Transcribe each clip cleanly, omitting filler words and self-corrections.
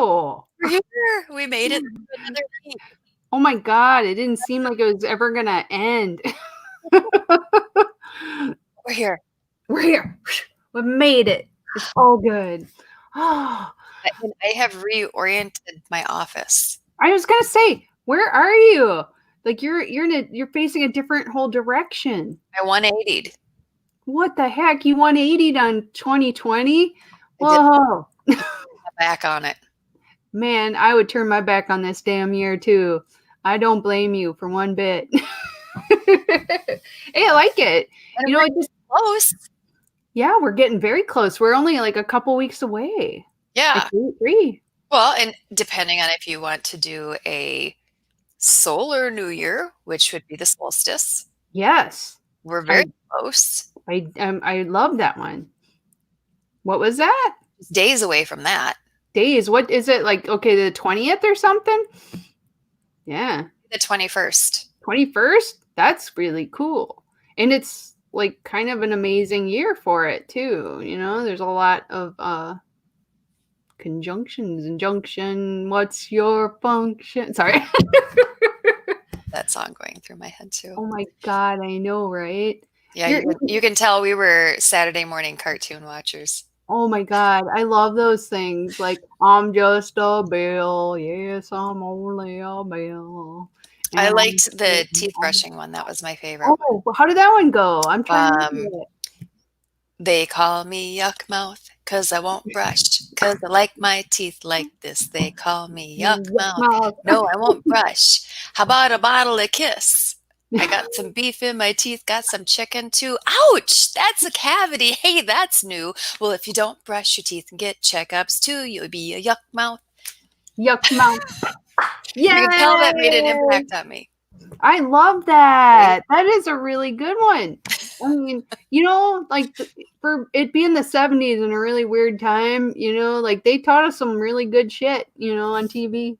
Oh. We're here. We made it through another week. Oh my God, it didn't seem like it was ever gonna end. We're here. We're here. We made it. It's all good. Oh, And I have reoriented my office. I was gonna say, where are you? Like you're facing a different whole direction. I 180'd. What the heck? You 180'd on 2020? I did Whoa. back on it. Man, I would turn my back on this damn year too. I don't blame you for one bit. Hey, I like it. And You know, we're it just close. yeah, we're getting very close. We're only like a couple weeks away. Yeah. Like 3. Well, and depending on if you want to do a solar new year, which would be the solstice, Yes. we're very close. I love that one. What was that? It's days away from that. Days. What is it like? Okay, the 20th or something? Yeah. The 21st. 21st? That's really cool. And it's like kind of an amazing year for it too. You know, there's a lot of conjunctions and junction. What's your function? Sorry. That song going through my head too. Oh my God, I know, right? Yeah, you can tell we were Saturday morning cartoon watchers. Oh my God, I love those things. Like, I'm just a bill. Yes, I'm only a bill. I liked the teeth brushing one. That was my favorite. Oh, how did that one go? I'm trying to do it. They call me Yuck Mouth because I won't brush because I like my teeth like this. They call me Yuck Mouth. No, I won't brush. How about a bottle of Kiss? I got some beef in my teeth, got some chicken too. Ouch! That's a cavity. Hey, that's new. Well, if you don't brush your teeth and get checkups too, you'll be a yuck mouth. Yuck mouth. Yeah. You can tell that made an impact on me. I love that. That is a really good one. I mean, you know, like for it being the 70s and a really weird time, you know, like they taught us some really good shit, you know, on TV.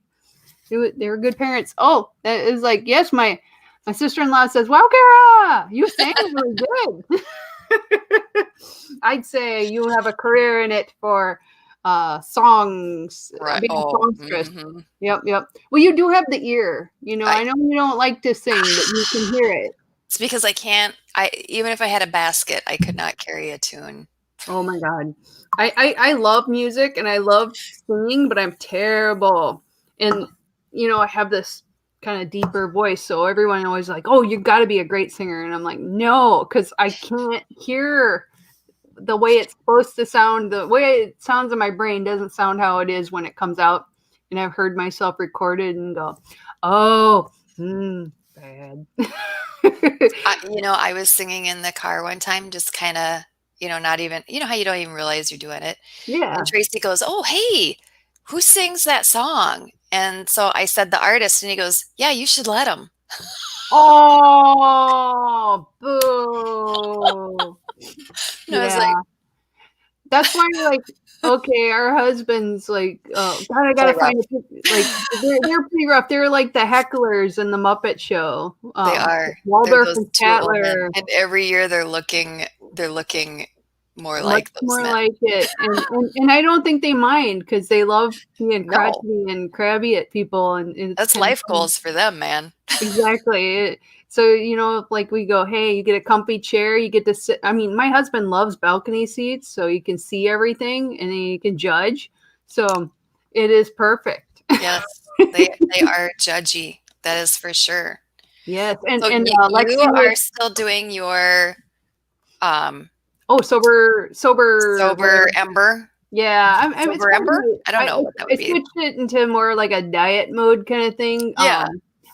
They were good parents. Oh, that is like, yes, my sister-in-law says, "Wow, Cara, you sang really good." I'd say you have a career in it for songs, right? Being a songstress. Mm-hmm. Yep. Well, you do have the ear. You know, I know you don't like to sing, but you can hear it. It's because I can't. Even if I had a basket, I could not carry a tune. Oh my God, I love music and I love singing, but I'm terrible. And you know, I have this kind of deeper voice, so everyone always like, "Oh, you got to be a great singer," and I'm like, "No," because I can't hear the way it's supposed to sound. The way it sounds in my brain doesn't sound how it is when it comes out. And I've heard myself recorded and go, "Oh, bad." You know, I was singing in the car one time, just kind of, you know, not even, you know how you don't even realize you're doing it. Yeah. And Tracy goes, "Oh, hey, who sings that song?" And so I said the artist, and he goes, "Yeah, you should let him." Oh, boo. And I was like, that's why you're like, okay, our husbands like, God, I gotta find like they're pretty rough. They're like the hecklers in the Muppet Show. They are Waldorf and Statler. And every year they're looking more like those more men. like it, and I don't think they mind because they love being crotchety and crabby at people, and that's life goals for them, man. Exactly. So, you know, like we go, hey, you get a comfy chair, you get to sit. I mean, my husband loves balcony seats, so you can see everything and then you can judge. So it is perfect. Yes, they are judgy. That is for sure. Yes, and you are still doing your sober ember. Yeah, I'm sober ember. I don't know what that would be. I switched it into more like a diet mode kind of thing. Yeah.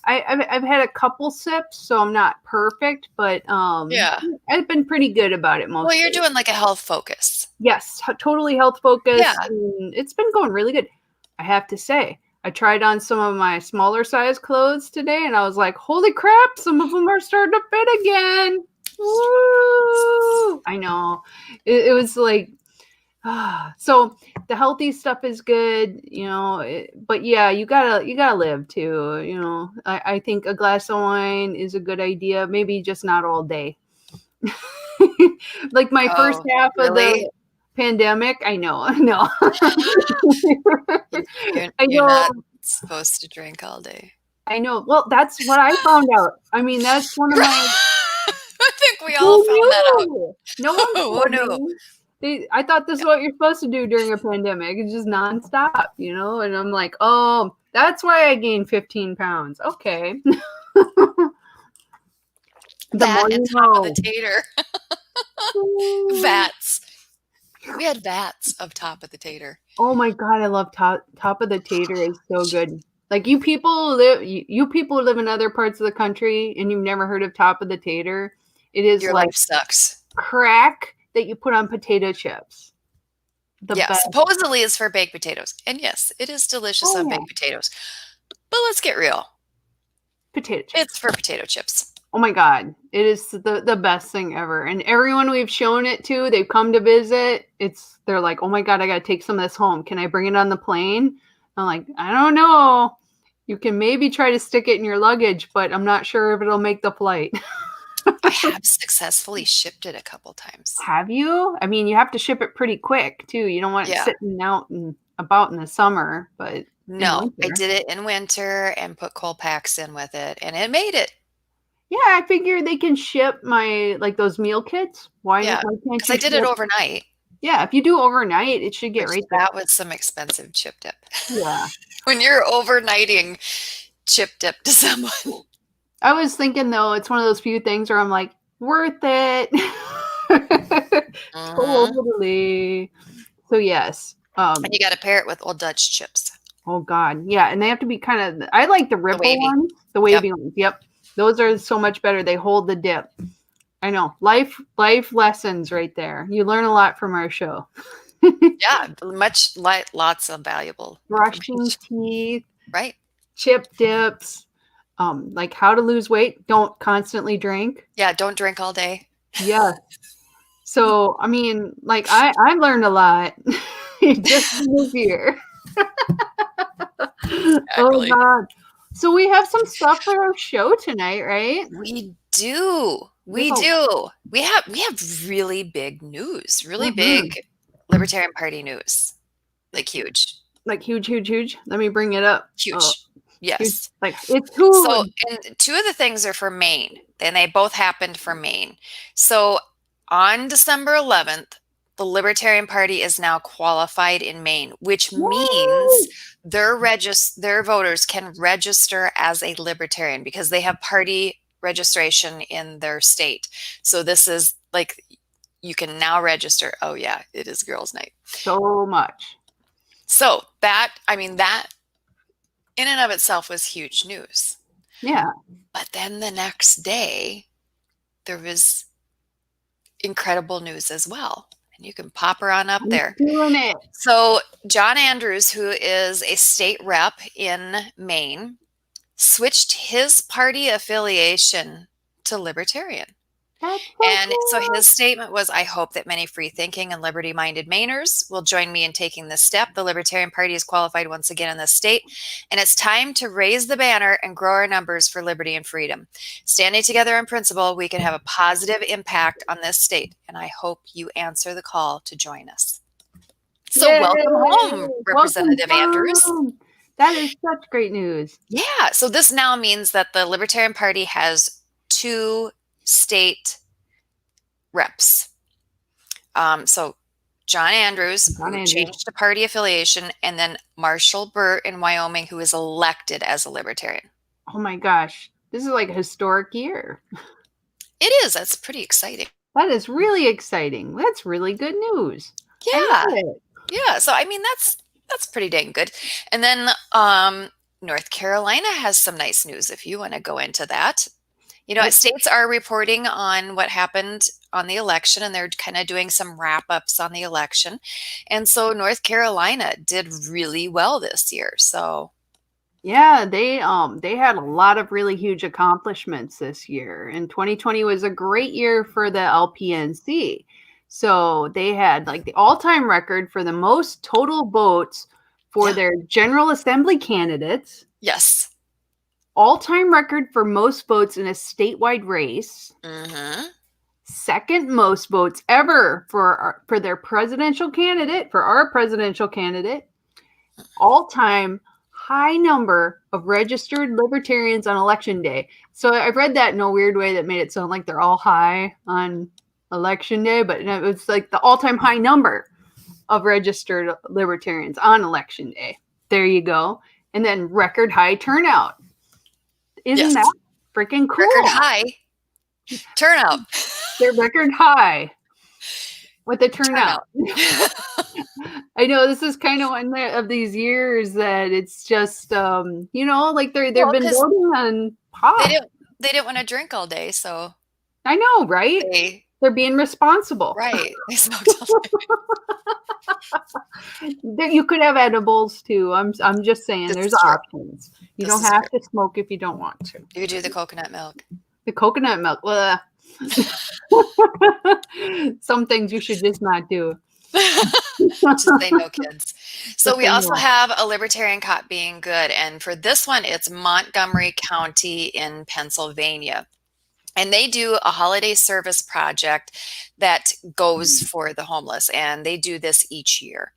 I've had a couple sips, so I'm not perfect, but yeah, I've been pretty good about it mostly. Well, you're doing like a health focus. Yes, totally health focused. Yeah. And it's been going really good. I have to say, I tried on some of my smaller size clothes today, and I was like, holy crap, some of them are starting to fit again. Woo! I know. It was like, so the healthy stuff is good, you know, but yeah, you gotta live too, you know. I think a glass of wine is a good idea, maybe just not all day. Like my first half of Pandemic. I know. No. I You're know. not supposed to drink all day. I know. Well, that's what I found out. I mean, that's one of my. I think we all Who found that out. knew? No one Who told knew? me. I thought this is what you're supposed to do during a pandemic. It's just nonstop, you know? And I'm like, oh, that's why I gained 15 pounds. Okay. The That more and you top of know. the tater. Vats. We had vats of top of the tater. Oh my god, I love top of the tater. Is so good. Like you people live in other parts of the country and you've never heard of top of the tater. It is Your like life sucks. crack that you put on potato chips. The Yeah, best. supposedly it's for baked potatoes. And yes, it is delicious Oh on yeah, baked potatoes. But let's get real. potato chips. It's for potato chips. Oh my god, it is the best thing ever. And everyone we've shown it to, they've come to visit. They're like, oh my god, I gotta take some of this home. Can I bring it on the plane? I'm like, I don't know. You can maybe try to stick it in your luggage, but I'm not sure if it'll make the flight. I have successfully shipped it a couple times. Have you? I mean, you have to ship it pretty quick too. You don't want it Yeah. sitting out and about in the summer, but No, I winter. did it in winter and put cold packs in with it, and it made it. Yeah, I figure they can ship my those meal kits. Yeah, Why can't because you I did it ship? overnight, Yeah, if you do overnight, it should get which right there. that was some expensive chip dip. Yeah. When you're overnighting chip dip to someone. I was thinking though, it's one of those few things where I'm like, worth it. Totally. So yes. And you got to pair it with Old Dutch chips. Oh God. Yeah. And they have to be kind of, I like the ripple ones, the wavy ones. Yep. Those are so much better. They hold the dip. I know. Life lessons right there. You learn a lot from our show. Yeah, lots of valuable Brushing teeth. Right. Chip dips. Like how to lose weight. Don't constantly drink. Yeah, don't drink all day. Yeah. So, I mean, like I learned a lot just this year. Oh God. So we have some stuff for our show tonight, right? We do. We do. We have really big news, really big Libertarian Party news. Like huge. Like huge. Let me bring it up. Huge. Yes. Huge. Like it's huge. So, and two of the things are for Maine, and they both happened for Maine. So on December 11th, the Libertarian Party is now qualified in Maine, which means their voters can register as a Libertarian because they have party registration in their state. So this is like, you can now register. Oh yeah, it is girls' night. So much. So that in and of itself was huge news. Yeah. But then the next day, there was incredible news as well. And you can pop her on up there. Doing it. So John Andrews, who is a state rep in Maine, switched his party affiliation to Libertarian. And so his statement was, I hope that many free-thinking and liberty-minded Mainers will join me in taking this step. The Libertarian Party is qualified once again in this state, and it's time to raise the banner and grow our numbers for liberty and freedom. Standing together in principle, we can have a positive impact on this state, and I hope you answer the call to join us. So welcome home, Representative Andrews. That is such great news. Yeah, so this now means that the Libertarian Party has 2 state reps. So John Andrews, who changed the party affiliation, and then Marshall Burt in Wyoming, who is elected as a Libertarian. Oh my gosh. This is like a historic year. It is. That's pretty exciting. That is really exciting. That's really good news. Yeah. Yeah. So, I mean, that's pretty dang good. And then North Carolina has some nice news if you want to go into that. You know, states are reporting on what happened on the election, and they're kind of doing some wrap-ups on the election. And so North Carolina did really well this year. So yeah, they had a lot of really huge accomplishments this year. And 2020 was a great year for the LPNC. So they had like the all-time record for the most total votes for their General Assembly candidates. Yes. All-time record for most votes in a statewide race. second most votes ever for their presidential candidate, for our presidential candidate. All-time high number of registered libertarians on election day. So I've read that in a weird way that made it sound like they're all high on election day, but it's like the all-time high number of registered libertarians on election day. There you go. And then record high turnout. Isn't that freaking cool? Record high turnout. They're record high with the turnout. I know this is kind of one of these years that it's just, like they've been voting on pot. They didn't want to drink all day, so. I know, right? They're being responsible. Right. They smoked all day. You could have edibles too. I'm just saying there's options. You don't have to smoke if you don't want to. You could do the coconut milk. The coconut milk. Well, some things you should just not do. Just say no, kids. So we also have a libertarian cop being good. And for this one, it's Montgomery County in Pennsylvania. And they do a holiday service project that goes for the homeless. And they do this each year.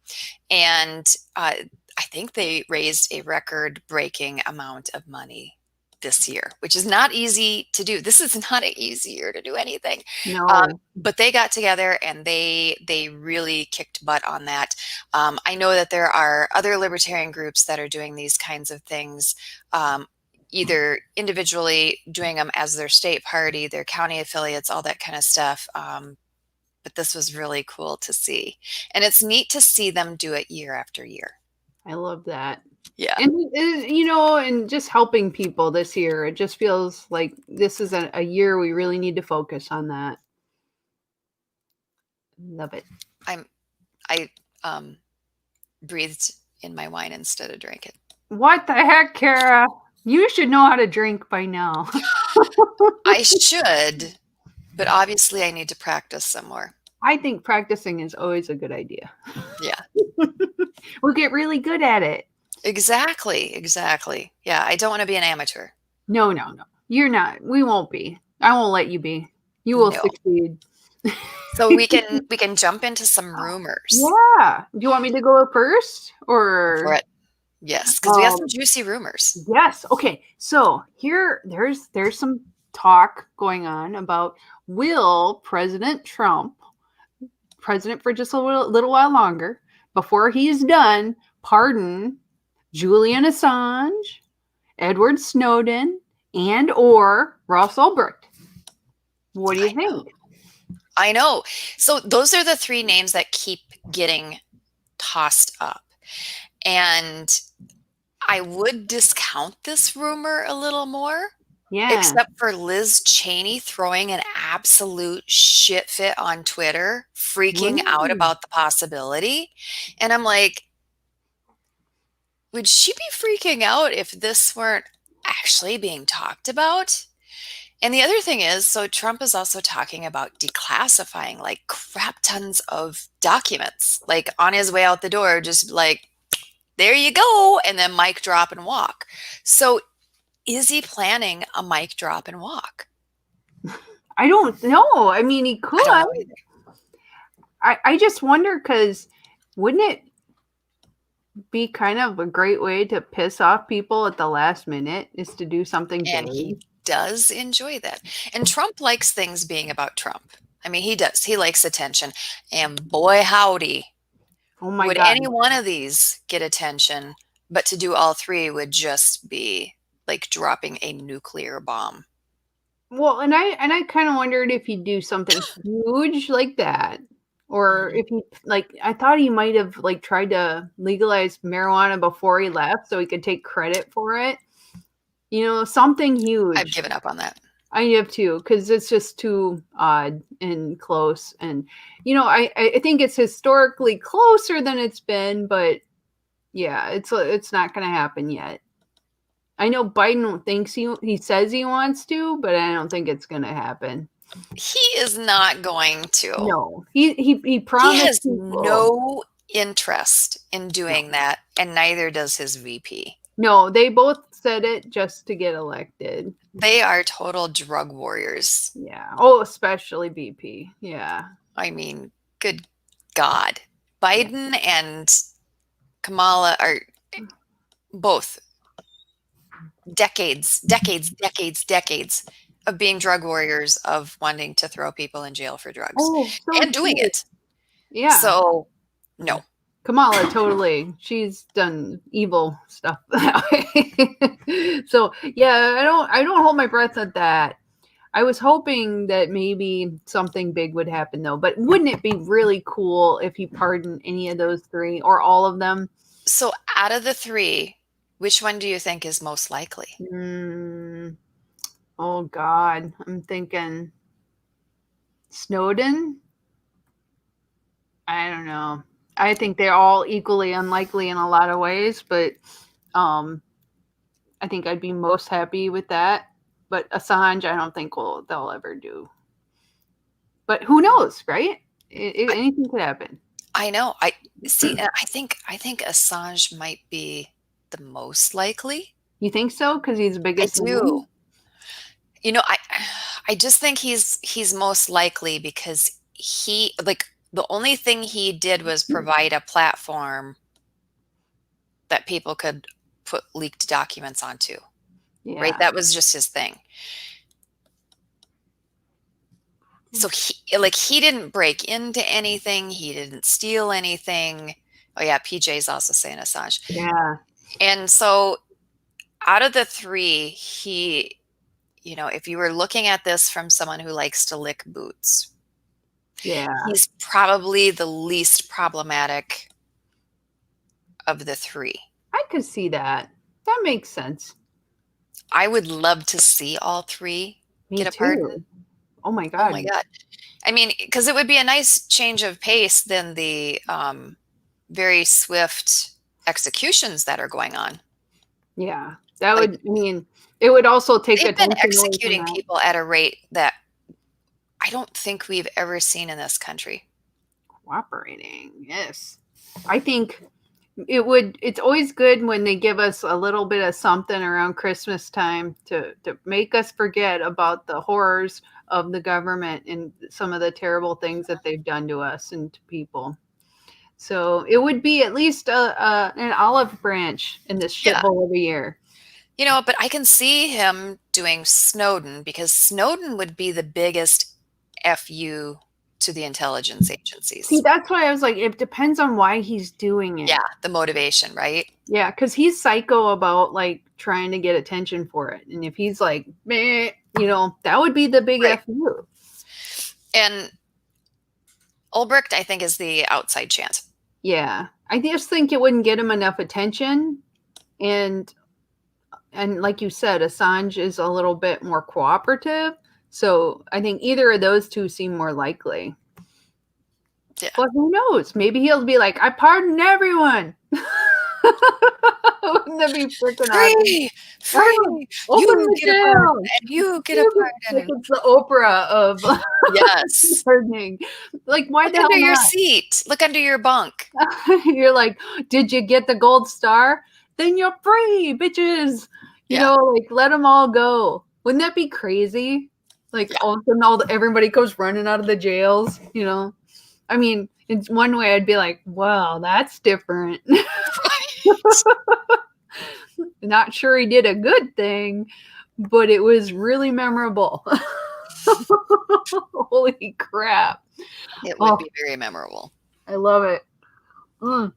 And I think they raised a record-breaking amount of money this year, which is not easy to do. This is not an easy year to do anything. No. But they got together and they really kicked butt on that. I know that there are other libertarian groups that are doing these kinds of things, either individually doing them as their state party, their county affiliates, all that kind of stuff. But this was really cool to see. And it's neat to see them do it year after year. I love that. Yeah. And, and just helping people this year, it just feels like this is a year we really need to focus on that. Love it. I breathed in my wine instead of drank it. What the heck, Cara? You should know how to drink by now. I should, but obviously I need to practice some more. I think practicing is always a good idea. Yeah. We'll get really good at it. Exactly. Yeah, I don't want to be an amateur. No. You're not. We won't be. I won't let you be. You will succeed. So we can jump into some rumors. Yeah. Do you want me to go first or? For it. Yes, because we have some juicy rumors. Yes. Okay. So there's some talk going on about will President Trump, president for just a little while longer, before he's done, pardon Julian Assange, Edward Snowden, and or Ross Ulbricht. What do you think? I know. So those are the three names that keep getting tossed up. And I would discount this rumor a little more. Yeah. Except for Liz Cheney throwing an absolute shit fit on Twitter, freaking out about the possibility. And I'm like, would she be freaking out if this weren't actually being talked about? And the other thing is, so Trump is also talking about declassifying like crap tons of documents, like on his way out the door, just like, there you go. And then mic drop and walk. So is he planning a mic drop and walk? I don't know. I mean, he could. I just wonder, because wouldn't it be kind of a great way to piss off people at the last minute, is to do something big? And he does enjoy that. And Trump likes things being about Trump. I mean, he does. He likes attention. And boy, howdy. Oh my God. Would any one of these get attention? But to do all three would just be like dropping a nuclear bomb. Well, and I kind of wondered if he'd do something huge like that, or if he, like, I thought he might have like tried to legalize marijuana before he left so he could take credit for it. Something huge. I've given up on that. I have too, because it's just too odd and close. And, I think it's historically closer than it's been, but yeah, it's not going to happen yet. I know Biden thinks he says he wants to, but I don't think it's going to happen. He is not going to. No, he promised. He has no interest in doing that, and neither does his VP. No, they both said it just to get elected. They are total drug warriors. Yeah. Oh, especially BP. Yeah. I mean, good God. Yeah. Biden and Kamala are both decades of being drug warriors, of wanting to throw people in jail for drugs Oh, so and doing true. it. Yeah. So, no. Kamala, totally. She's done evil stuff that way. So yeah, I don't hold my breath at that. I was hoping that maybe something big would happen though. But wouldn't it be really cool if he pardoned any of those three or all of them? So, out of the three, which one do you think is most likely? Mm, oh God, I'm thinking Snowden. I don't know. I think they're all equally unlikely in a lot of ways, but um, I think I'd be most happy with that. But Assange, I don't think they'll ever do. But who knows, right? Anything could happen. I know. I see. And I think Assange might be the most likely. You think so? Because he's the I biggest do. name. You know, I just think he's most likely because he, like, the only thing he did was provide a platform that people could put leaked documents onto, right? Yeah, That was just his thing. So he didn't break into anything, he didn't steal anything. Oh yeah, PJ's also saying Assange. yeah, And so out of the three, if you were looking at this from someone who likes to lick boots, yeah. he's probably the least problematic of the three. I could see that. That makes sense. I would love to see all three Me get a pardon. too. Oh my Oh my God. God. I mean, because it would be a nice change of pace than the very swift executions that are going on. Yeah, that Like, would. I mean, it would also take they've been attention away from executing that. people at a rate that I don't think we've ever seen in this country. Cooperating. Yes, I think it would. It's always good when they give us a little bit of something around Christmas time to make us forget about the horrors of the government and some of the terrible things that they've done to us and to people. So it would be at least an olive branch in this Yeah. shithole of a year. But I can see him doing Snowden, because Snowden would be the biggest FU to the intelligence See, agencies. that's why I was like, it depends on why he's doing it. Yeah, the motivation, right? Yeah, because he's psycho about like trying to get attention for it. And if he's like, meh, that would be the big Right. FU. And Ulbricht, I think, is the outside chance. Yeah. I just think it wouldn't get him enough attention. And like you said, Assange is a little bit more cooperative. So I think either of those two seem more likely. Yeah. But who knows? Maybe he'll be like, I pardon everyone. Wouldn't that be freaking awesome? Free, Open you the get a pardon, jail. and you get a Like pardon. it's the Oprah of Yes. pardoning. Like, why Look the under hell your not? seat. Look under your bunk. You're like, did you get the gold star? Then you're free, bitches. Yeah. Like let them all go. Wouldn't that be crazy? Like Yeah. all of a sudden, everybody goes running out of the jails. I mean, in one way, I'd be like, "Well, that's different." Not sure he did a good thing, but it was really memorable. Holy crap! It would Oh, be very memorable. I love it. Mm.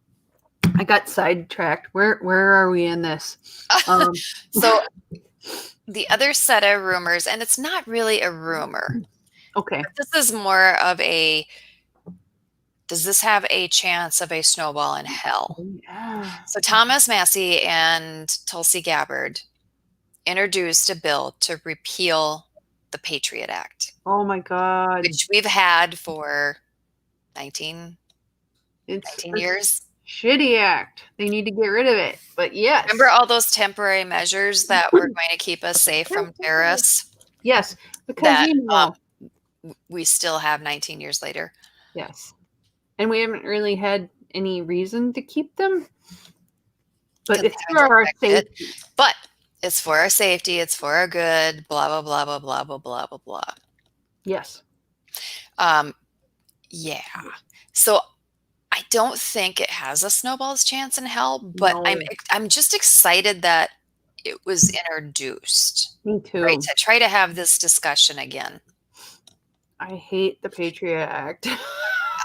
I got sidetracked. Where are we in this? So the other set of rumors, and it's not really a rumor. Okay. This is more of does this have a chance of a snowball in hell? Yeah. So Thomas Massey and Tulsi Gabbard introduced a bill to repeal the Patriot Act, Oh my God. which we've had for 19 It's a years. shitty act. They need to get rid of it. But yes. Remember all those temporary measures that were going to keep us safe from terrorists Yes. Because that we still have 19 years later? yes. And we haven't really had any reason to keep them. But Because it's they for haven't our protected it. safety. But It's for our safety, it's for our good, blah, blah, blah, blah, blah, blah, blah, blah, blah. Yes. Um, yeah. So I don't think it has a snowball's chance in hell, but No. I'm just excited that it was introduced, Me right? too. To try to have this discussion again. I hate the Patriot Act.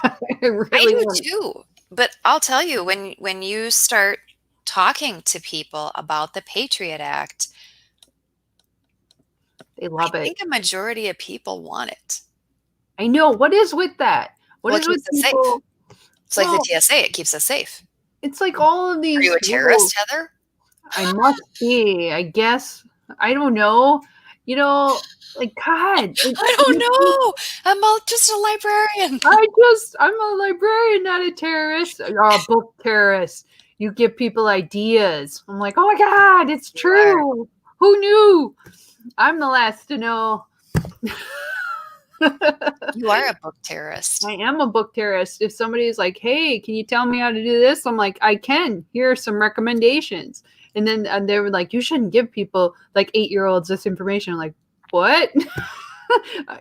I I really do want. too. But I'll tell you, when you start talking to people about the Patriot Act, They I love it. think a majority of people want it. I know. What is with that? What Well, it is with keeps us safe. people? It's like the Well, TSA, it keeps us safe. it's like all of Are these you a rules. terrorist, Heather? I must be, I guess. I don't know. Like God. I don't know. I'm just a librarian. I'm a librarian, not a terrorist. A book terrorist. You give people ideas. I'm like, oh my God, it's You are. true. Who knew? I'm the last to know. You are a book terrorist. I am a book terrorist. If somebody's like, hey, can you tell me how to do this? I'm like, I can. Here are some recommendations. And then they were like, you shouldn't give people like 8-year-olds this information. I'm like, what?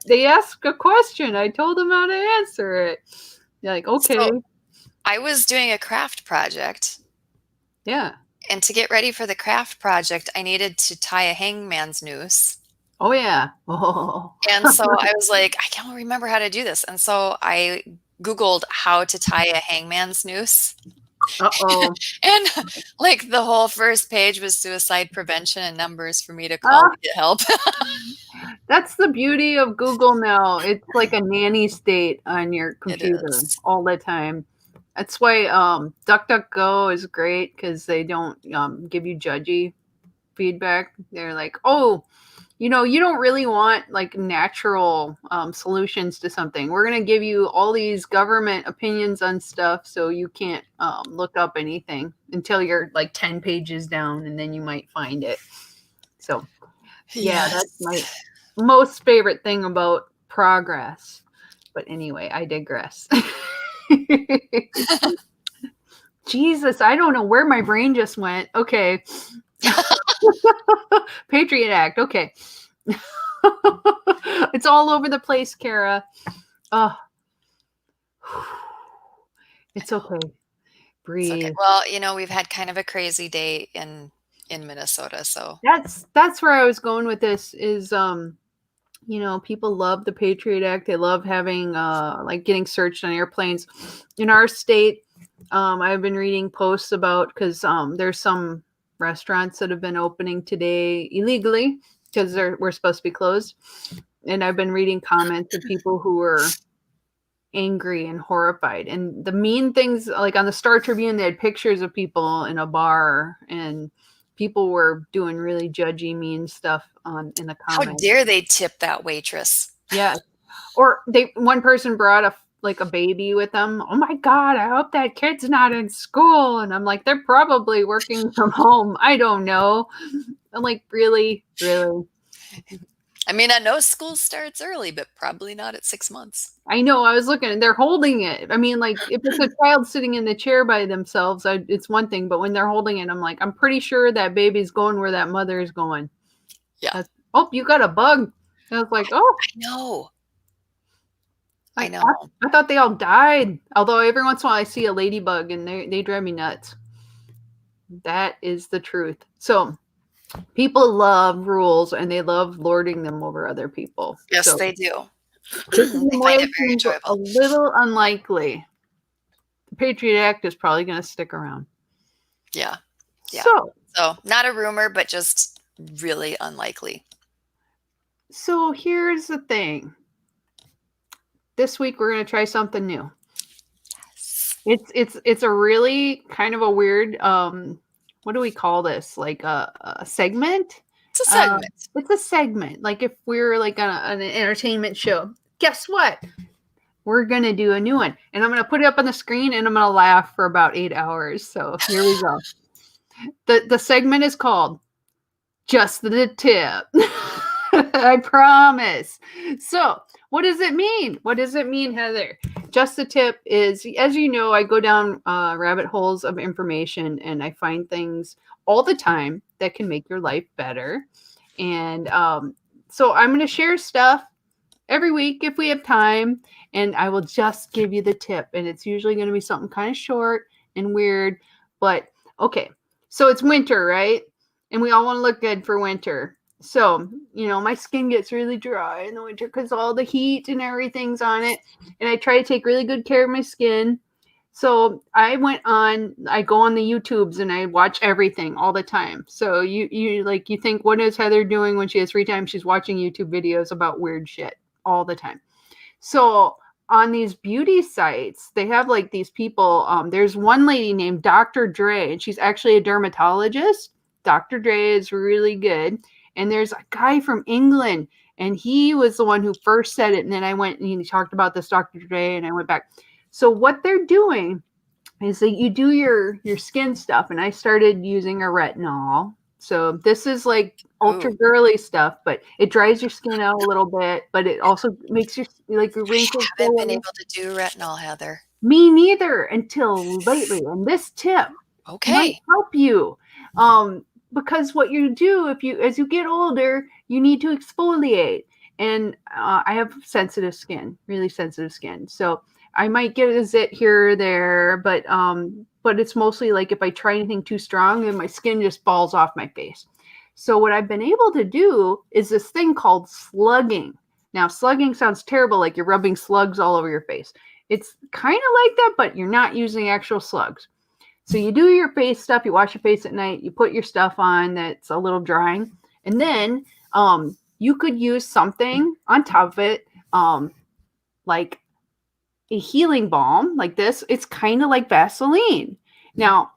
They asked a question. I told them how to answer it. They're like, okay. So I was doing a craft project. Yeah. And to get ready for the craft project, I needed to tie a hangman's noose. Oh, yeah. Oh. And so I was like, I can't remember how to do this. And so I Googled how to tie a hangman's noose. Uh-oh. And like the whole first page was suicide prevention and numbers for me to call to get help. That's the beauty of Google now. It's like a nanny state on your It computer is. all the time. That's why DuckDuckGo is great because they don't give you judgy feedback. They're like, oh, you don't really want like natural solutions to something. We're going to give you all these government opinions on stuff so you can't look up anything until you're like 10 pages down and then you might find it. So, yeah, that's my most favorite thing about progress. But anyway, I digress. Jesus, I don't know where my brain just went. Okay. Patriot Act. Okay. It's all over the place, Cara. It's okay. Breathe. It's okay. Well, we've had kind of a crazy day in Minnesota, so That's where I was going with this is people love the Patriot Act. They love having like getting searched on airplanes. In our state, I've been reading posts about because there's some restaurants that have been opening today illegally because we're supposed to be closed. And I've been reading comments of people who were angry and horrified. And the mean things, like on the Star Tribune, they had pictures of people in a bar and people were doing really judgy, mean stuff in the comments. How dare they tip that waitress? Yeah. Or one person brought a baby with them. Oh my God, I hope that kid's not in school. And I'm like, they're probably working from home. I don't know. I'm like, really? Really? I mean, I know school starts early, but probably not at 6 months. I know. I was looking and they're holding it. I mean, like if it's a child sitting in the chair by themselves, it's one thing. But when they're holding it, I'm like, I'm pretty sure that baby's going where that mother is going. Yeah. Oh, you got a bug. And I was like, oh. I know. I know. I thought they all died. Although every once in a while I see a ladybug and they drive me nuts. That is the truth. So people love rules and they love lording them over other people. Yes, so, they do. They find it very enjoyable. A little unlikely. The Patriot Act is probably going to stick around. Yeah. So not a rumor, but just really unlikely. So here's the thing. This week we're going to try something new. Yes. It's a really kind of a weird what do we call this? Like a segment? It's a segment. It's a segment. Like if we're like on an entertainment show. Guess what? We're going to do a new one. And I'm going to put it up on the screen and I'm going to laugh for about 8 hours. So here we go. The segment is called Just the Tip. I promise. So what does it mean? What does it mean, Heather? Just the tip is, as you know, I go down rabbit holes of information and I find things all the time that can make your life better. And so I'm going to share stuff every week if we have time, and I will just give you the tip. And it's usually going to be something kind of short and weird, but okay. So it's winter, right? And we all want to look good for winter. So, my skin gets really dry in the winter because all the heat and everything's on it. And I try to take really good care of my skin. So I go on the YouTubes and I watch everything all the time. So you think, what is Heather doing when she has free time? She's watching YouTube videos about weird shit all the time. So on these beauty sites, they have like these people. There's one lady named Dr. Dre, and she's actually a dermatologist. Dr. Dre is really good. And there's a guy from England, and he was the one who first said it. And then I went and he talked about this Dr. Dre, and I went back. So what they're doing is that you do your skin stuff, and I started using a retinol. So this is like ultra girly stuff, but it dries your skin out a little bit, but it also makes your wrinkles I haven't been able to do retinol, Heather. Me neither until lately. And this tip might help you. Because what you do as you get older, you need to exfoliate. And I have sensitive skin, really sensitive skin. So I might get a zit here or there, but it's mostly like if I try anything too strong, then my skin just falls off my face. So what I've been able to do is this thing called slugging. Now, slugging sounds terrible, like you're rubbing slugs all over your face. It's kind of like that, but you're not using actual slugs. So you do your face stuff, you wash your face at night, you put your stuff on that's a little drying, and then you could use something on top of it, like a healing balm like this. It's kind of like Vaseline. Now,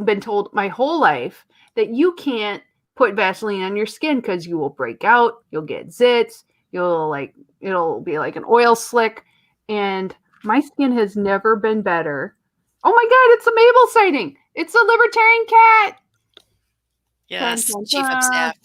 been told my whole life that you can't put Vaseline on your skin because you will break out, you'll get zits, it'll be like an oil slick, and my skin has never been better. Oh my God, it's a Mabel sighting. It's a libertarian cat. Yes, dun, dun, Chief of Staff.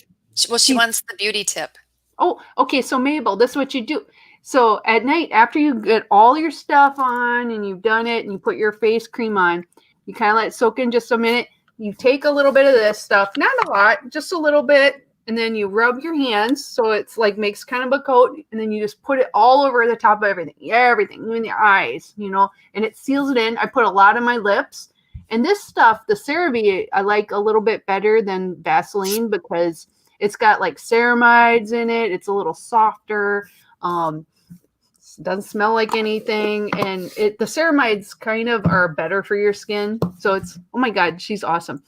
Well, she wants the beauty tip. Oh, okay. So Mabel, this is what you do. So at night, after you get all your stuff on and you've done it and you put your face cream on, you kind of let it soak in just a minute. You take a little bit of this stuff, not a lot, just a little bit, and then you rub your hands so it's like makes kind of a coat, and then you just put it all over the top of everything, even the eyes, and it seals it in. I put a lot on my lips, and this stuff, the CeraVe, I like a little bit better than Vaseline because it's got like ceramides in it. It's a little softer. Doesn't smell like anything, and the ceramides kind of are better for your skin. So it's, oh my God, she's awesome.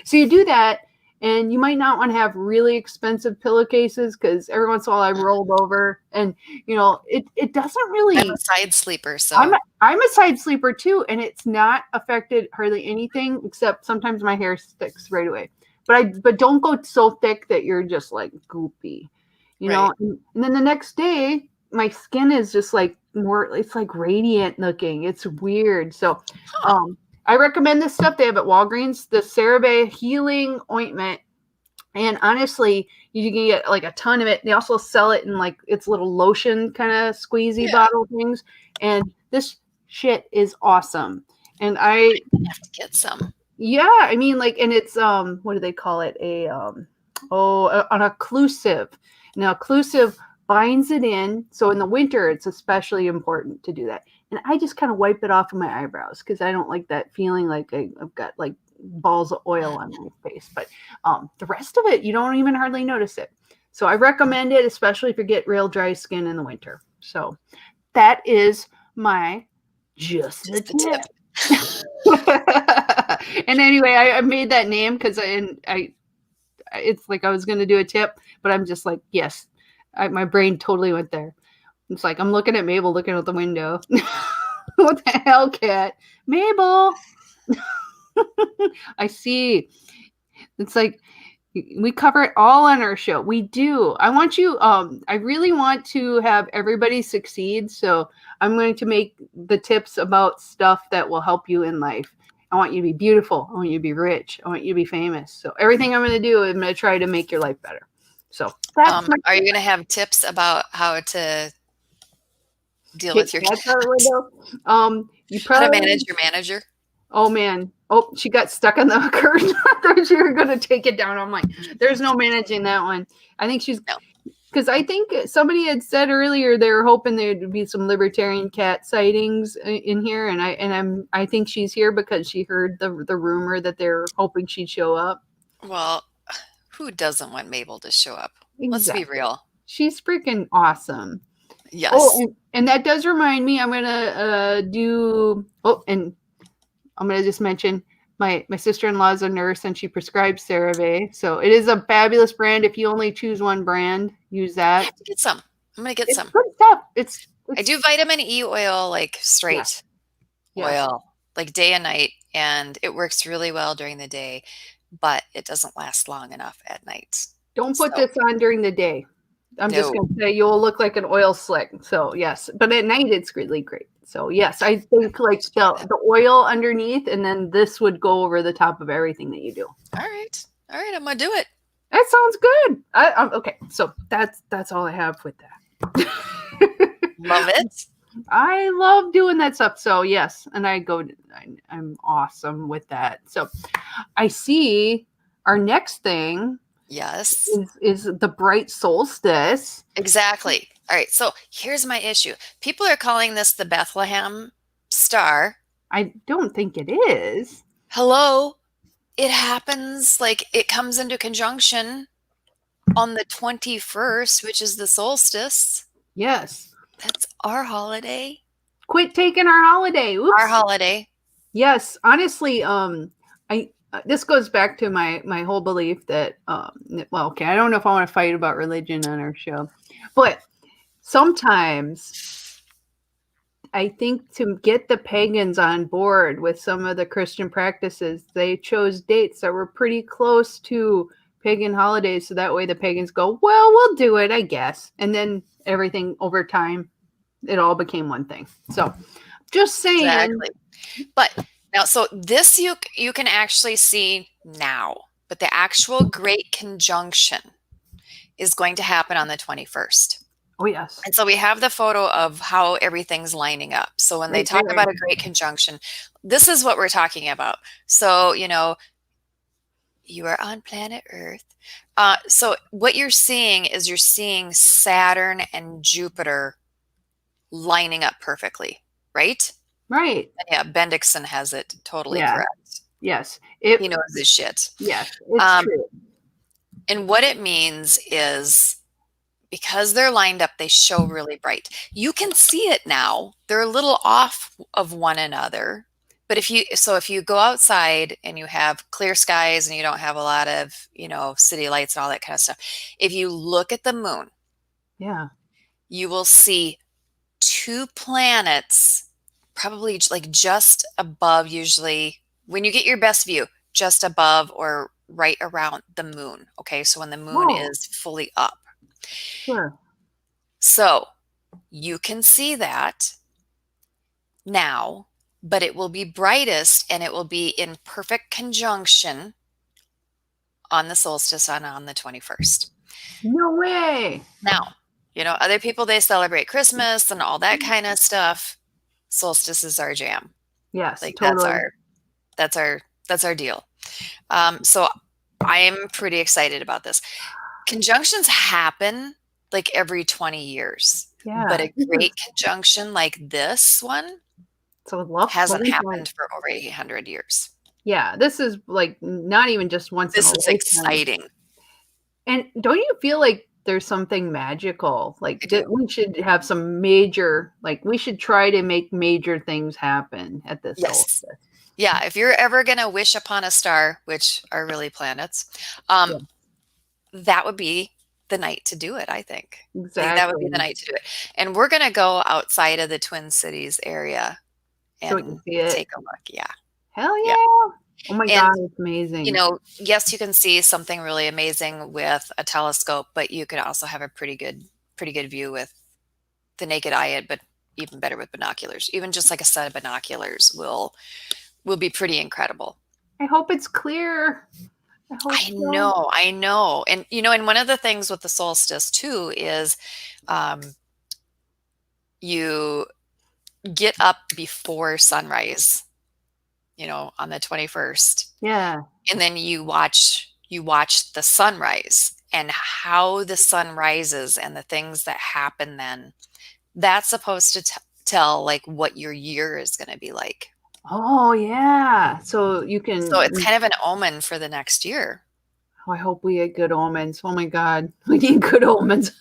So you do that, and you might not want to have really expensive pillowcases because every once in a while I'm rolled over, and it doesn't really. I'm a side sleeper, so I'm a side sleeper too, and it's not affected hardly anything except sometimes my hair sticks right away. But don't go so thick that you're just like goopy, right. And then the next day my skin is just like it's like radiant looking. It's weird. So I recommend this stuff they have at Walgreens, the CeraVe Healing Ointment. And honestly, you can get like a ton of it. They also sell it in like its little lotion kind of squeezy bottle things. And this shit is awesome. And I have to get some. Yeah, I mean, like, and it's what do they call it? An occlusive. Now, occlusive binds it in. So in the winter, it's especially important to do that. And I just kind of wipe it off of my eyebrows because I don't like that feeling like I've got like balls of oil on my face. But the rest of it, you don't even hardly notice it. So I recommend it, especially if you get real dry skin in the winter. So that is my just a tip. And anyway, I made that name because it's like I was going to do a tip, but I'm just like, yes, my brain totally went there. It's like I'm looking at Mabel looking out the window. What the hell, cat? Mabel. I see. It's like we cover it all on our show. We do. I want you, I really want to have everybody succeed. So I'm going to make the tips about stuff that will help you in life. I want you to be beautiful. I want you to be rich. I want you to be famous. So everything I'm going to do, I'm going to try to make your life better. So that's are you going to have tips about how to deal with your You probably how to manage your manager? Oh man. Oh, she got stuck on the curtain. I thought you were gonna take it down. I'm like, there's no managing that one. I think she's No. because I think somebody had said earlier they were hoping there'd be some libertarian cat sightings in here, and I think she's here because she heard the rumor that they're hoping she'd show up. Well, who doesn't want Mabel to show up? Let's be Exactly. real. She's freaking awesome. Oh, Yes. and that does remind me. I'm gonna do. Oh, and I'm gonna just mention my sister-in-law is a nurse and she prescribes CeraVe. So it is a fabulous brand. If you only choose one brand, use I that. have to get some. I'm gonna get It's some. good stuff. I It's do vitamin E oil, like yes, straight yes. oil, like day and night, and it works really well during the day, but it doesn't last long enough at night. Don't put So, this on during the day. I'm just no. gonna say you'll look like an oil slick. So yes, but at night it's really great. So yes, I think like Let's try that. the oil underneath, and then this would go over the top of everything that you do. All right. All right, I'm gonna do it. That sounds good. Okay, so that's all I have with that. Love it. I love doing that stuff. So yes, and I'm awesome with that. So I see our next thing Yes. is the bright solstice. Exactly. All right. So here's my issue. People are calling this the Bethlehem star. I don't think it is. Hello. It happens like it comes into conjunction on the 21st, which is the solstice. Yes. That's our holiday. Quit taking our holiday. Oops. Our holiday. Yes, honestly, I this goes back to my whole belief that well, okay, I don't know if I want to fight about religion on our show, but sometimes I think to get the pagans on board with some of the Christian practices, they chose dates that were pretty close to pagan holidays, so that way the pagans go, well, we'll do it, I guess, and then everything over time, it all became one thing. So, just saying. Exactly. But now, so this you can actually see now, but the actual great conjunction is going to happen on the 21st. Oh yes. And so we have the photo of how everything's lining up. So when they Right talk there. about a great conjunction, this is what we're talking about. So, you are on planet Earth. So what you're seeing is you're seeing Saturn and Jupiter lining up perfectly, right? Right. And yeah, Bendixson has it totally Yeah. correct. Yes. He knows his shit. Yes, it's Um, true. and what it means is because they're lined up, they show really bright. You can see it now. They're a little off of one another. But if you go outside and you have clear skies and you don't have a lot of, city lights and all that kind of stuff, if you look at the moon, Yeah. you will see two planets probably like just above, usually when you get your best view, just above or right around the moon. Okay, so when the moon Oh, is fully up. sure. So you can see that now, but it will be brightest and it will be in perfect conjunction on the solstice on the 21st. No way. Now, other people, they celebrate Christmas and all that kind of stuff. Solstice is our jam. Yes, Like totally. that's our deal. So I am pretty excited about this. Conjunctions happen like every 20 years, Yeah. but a great conjunction like this one So love hasn't happened for over 800 years. Yeah, this is like not even just once in This a is lifetime. exciting. And don't you feel like there's something magical? Like I that do. we should have some major, like we should try to make major things happen at this Yes. solstice. Yeah, if you're ever going to wish upon a star, which are really planets, that would be the night to do it, I think. Like, that would be the night to do it. And we're going to go outside of the Twin Cities area So we and can see it. take a look. Yeah. Hell yeah. Yeah. Oh my And, God, it's amazing. Yes, you can see something really amazing with a telescope, but you could also have a pretty good view with the naked eye, but even better with binoculars. Even just like a set of binoculars will be pretty incredible. I hope it's clear. I know. And, and one of the things with the solstice too is you get up before sunrise. on the 21st. Yeah. And then you watch the sunrise and how the sun rises and the things that happen then. That's supposed to tell like what your year is going to be like. Oh, yeah. So you can. So it's kind of an omen for the next year. Oh, I hope we get good omens. Oh my God, we need good omens.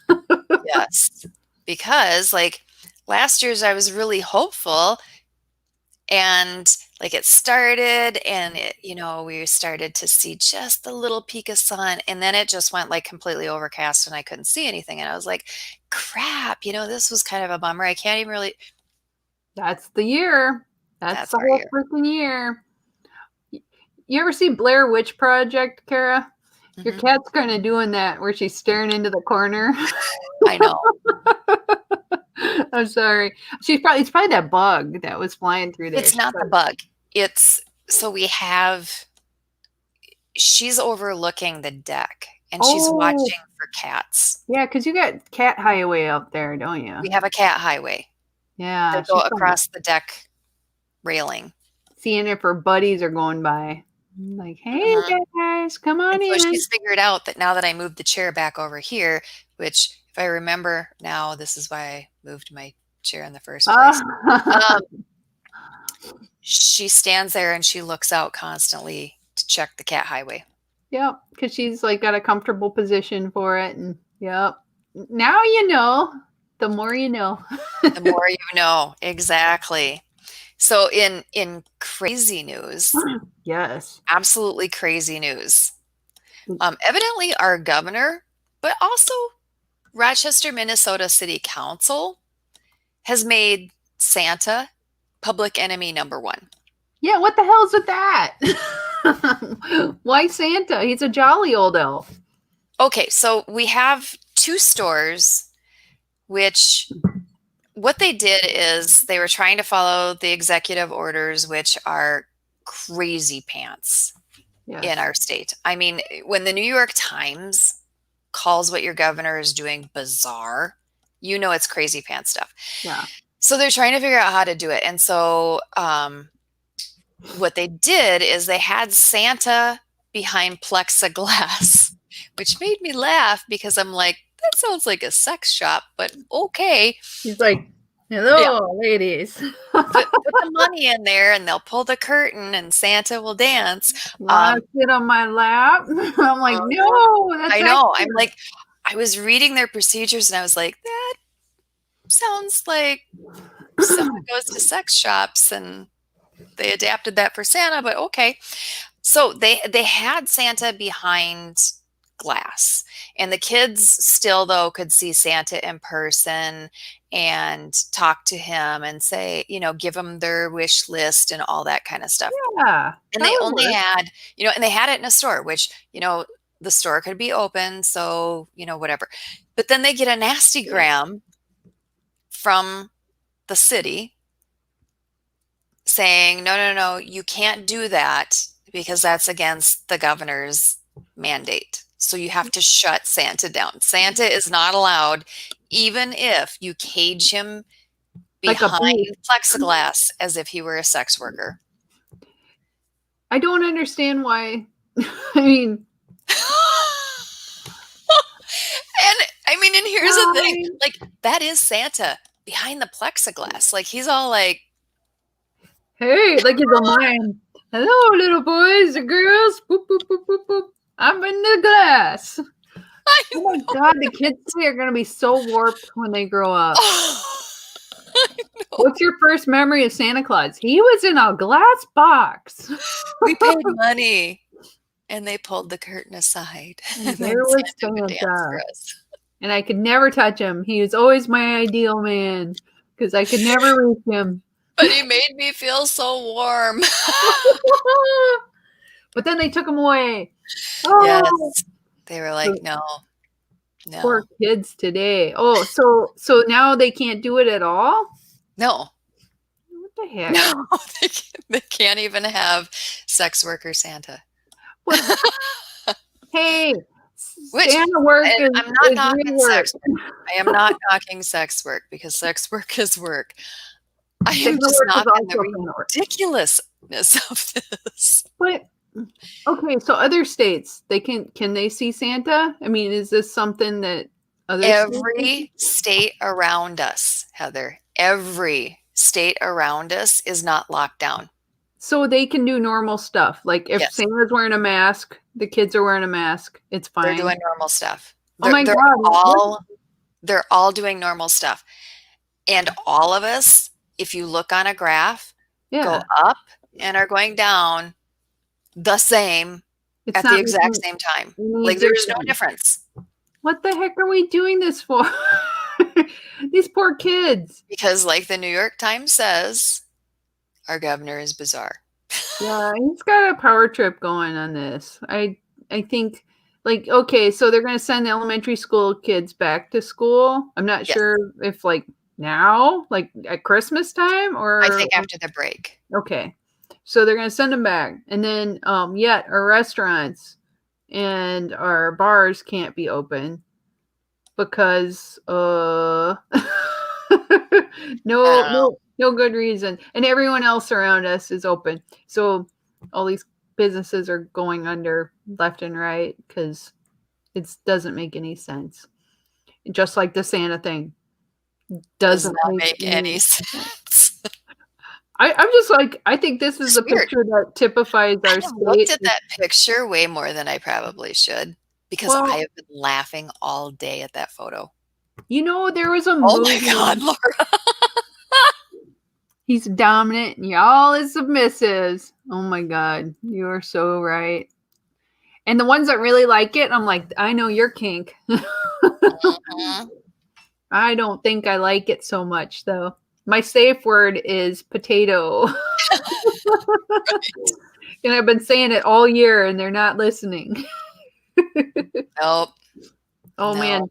Yes, because like last year's, I was really hopeful, and like it started, and we started to see just a little peak of sun, and then it just went like completely overcast, and I couldn't see anything, and I was like, "Crap!" This was kind of a bummer. I can't even really. That's the year. That's That's the our whole year. freaking year. You ever see Blair Witch Project, Cara? Your Hmm. cat's kind of doing that where she's staring into the corner. I know. I'm sorry. It's probably that bug that was flying through there. It's not the bug. It's so she's overlooking the deck and she's Oh, watching for cats. yeah, because you got Cat Highway up there, don't you? We have a cat highway Yeah, that go she's probably across the deck railing. seeing if her buddies are going by. Like, hey Mhm. guys, come on And so in. she's figured out that now that I moved the chair back over here, which if I remember now, this is why I moved my chair in the first place. Ah. Um, she stands there and she looks out constantly to check the cat highway. Yep, because she's like got a comfortable position for it, and yep. Now you know. The more you know. The more you know, exactly. So in crazy news, Yes. absolutely crazy news. Evidently, our governor, but also Rochester, Minnesota City Council has made Santa public enemy number one. Yeah, what the hell's with that? Why Santa? He's a jolly old elf. Okay, so we have two stores, which what they did is they were trying to follow the executive orders, which are crazy pants in Yes. our state. I mean, when the New York Times calls what your governor is doing bizarre, it's crazy pants stuff. Yeah. So they're trying to figure out how to do it. And so what they did is they had Santa behind plexiglass, which made me laugh because I'm like, that sounds like a sex shop, but okay. He's like, Yeah. hello, ladies. Put the money in there and they'll pull the curtain and Santa will dance. Want to sit on my lap? I'm like, no, that's I know. extra. I'm like, I was reading their procedures and I was like, that sounds like someone goes to sex shops and they adapted that for Santa, but okay. So they had Santa behind glass, and the kids still though could see Santa in person and talk to him and say, give them their wish list and all that kind of stuff. Yeah. And they only had, and they had it in a store, which, the store could be open, so, whatever. But then they get a nasty gram from the city saying, no, you can't do that because that's against the governor's mandate. So you have to shut Santa down. Santa is not allowed, even if you cage him behind plexiglass as if he were a sex worker. I don't understand why. I mean, and here's the thing, like, that is Santa behind the plexiglass. Like, he's all like, hey, like he's a mime. Hello, little boys and girls. Boop, boop, boop, boop, boop. I'm in the glass. Oh my God, the kids today are going to be so warped when they grow up. What's your first memory of Santa Claus? He was in a glass box. We paid money. And they pulled the curtain aside. And there was Santa. And I could never touch him. He was always my ideal man because I could never reach him. But he made me feel so warm. But then they took him away. Oh. Yes. They were like, no. Poor kids today. Oh, so now they can't do it at all? No. What the heck? No, they can't even have sex worker Santa. Hey, Santa work is, I'm not knocking sex work. I am not knocking sex work because sex work is work. I am just knocking the ridiculous of this. But okay, so other states, can they see Santa? I mean, is this something that other states can see? Every state around us, Heather, every state around us is not locked down. So they can do normal stuff. Like if Yes, Santa's wearing a mask, the kids are wearing a mask, it's they're fine. doing normal stuff. Oh They're my they're God. all they're all doing normal stuff. And all of us, if you look on a graph, go Yeah. up and are going down the same It's at the not exact making same time. any Like there's no difference. difference What the heck are we doing this for? These poor kids. because like the New York Times says, our governor is bizarre. Yeah, he's got a power trip going on this. I think like okay, so they're going to send the elementary school kids back to school. I'm not Yes, sure if like now, like at Christmas time I or think after the break. okay. So they're going to send them back. And then yet our restaurants and our bars can't be open because I no don't know. no good reason, and everyone else around us is open, so all these businesses are going under left and right because it doesn't make any sense, just like the Santa thing Does doesn't not make make any any sense. sense. I'm just like I think this is It's a weird. picture that typifies I our have looked state. at that picture way more than I probably should because I Well, have been laughing all day at that photo. there was a Oh my God, movie. Laura. He's dominant and y'all is submissives. Oh my God, you are so right. And the ones that really like it, I'm like, I know your kink. Mhm. I don't think I like it so much though. My safe word is potato. And I've been saying it all year and they're not listening. Nope. Oh No. man.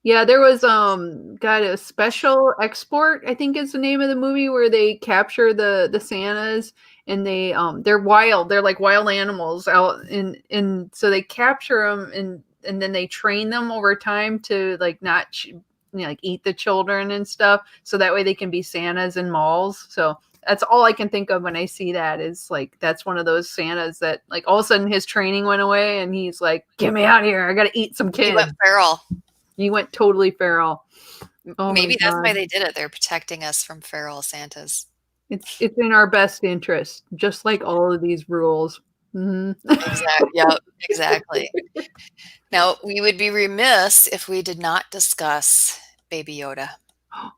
Yeah, there was got a special export, I think is the name of the movie where they capture the Santas and they're wild. They're like wild animals out and so they capture them and then they train them over time to like not like eat the children and stuff so that way they can be Santas in malls. So that's all I can think of when I see that is like that's one of those Santas that like all of a sudden his training went away and he's like, "Get me out of here. I got to eat some He kids." went feral. He went totally feral. Oh my Maybe that's why God. they did it. They're protecting us from feral Santas. It's in our best interest, just like all of these rules. Mhm. Exactly. Yep, exactly. Now, we would be remiss if we did not discuss Baby Yoda.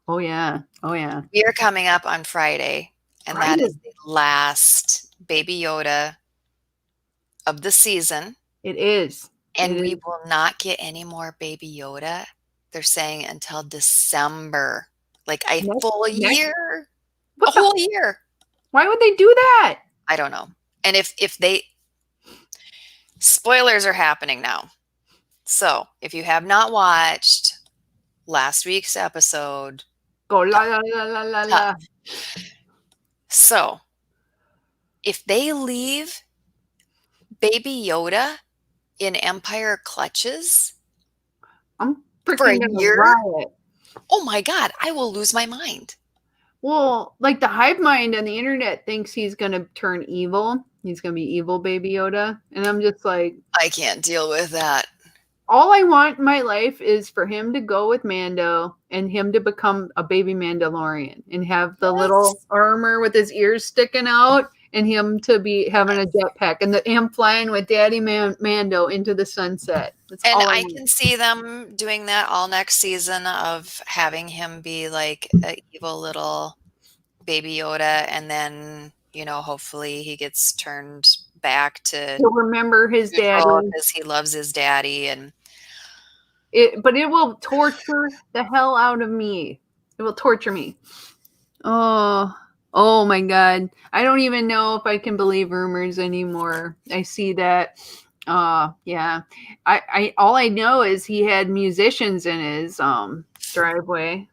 Oh yeah. Oh yeah. We are coming up on Friday, and that Right. is the last Baby Yoda of the season, It is. It and we is. will not get any more Baby Yoda. They're saying until December, like a full Next. year, a What the? whole year. Why would they do that? I don't know. And if they spoilers are happening now. So, if you have not watched last week's episode, Go la la la la la tough. la. So, if they leave Baby Yoda in Empire clutches I'm for freaking a gonna year, riot. oh my God, I will lose my mind. Well, like the hive mind on the internet thinks he's gonna turn evil. He's gonna be evil Baby Yoda, and I'm just like, I can't deal with that. all I want in my life is for him to go with Mando and him to become a baby Mandalorian and have the little Yes. armor with his ears sticking out and him to be having a jetpack and him flying with Daddy Mando into the sunset. That's And all I I want. can see them doing that all next season of having him be like an evil little Baby Yoda, and then, hopefully he gets turned back to He'll remember his neutral daddy. because he loves his daddy. And But it will torture the hell out of me. It will torture me. Oh, oh my God. I don't even know if I can believe rumors anymore. I see that. Yeah. I all I know is he had musicians in his driveway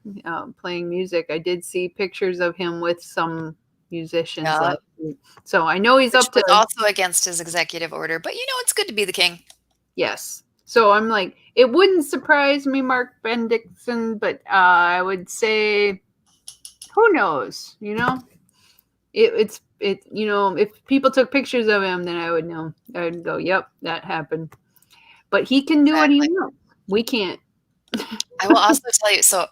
playing music. I did see pictures of him with some musicians yeah, last week. So I know he's which up was to also against his executive order. But it's good to be the king. yes. So I'm like, it wouldn't surprise me, Mark Bendixson, but I would say, who knows? It's if people took pictures of him, then I would know. I would go, yep, that happened. But he can do what he Exactly. wants. We can't. I will also tell you, so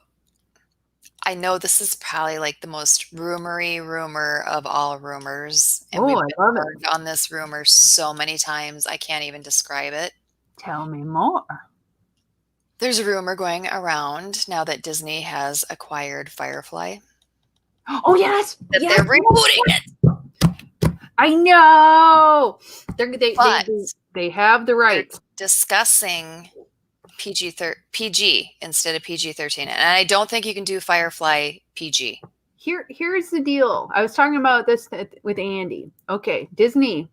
I know this is probably like the most rumory rumor of all rumors, and Oh, we've I been love burned it. on this rumor so many times, I can't even describe it. Tell me more. There's a rumor going around now that Disney has acquired Firefly Oh yes, that yes, they're rebooting it, I know. but They have the they're rights. discussing PG instead of PG-13. And I don't think you can do Firefly PG. Here's the deal. I was talking about this with Andy. Okay, Disney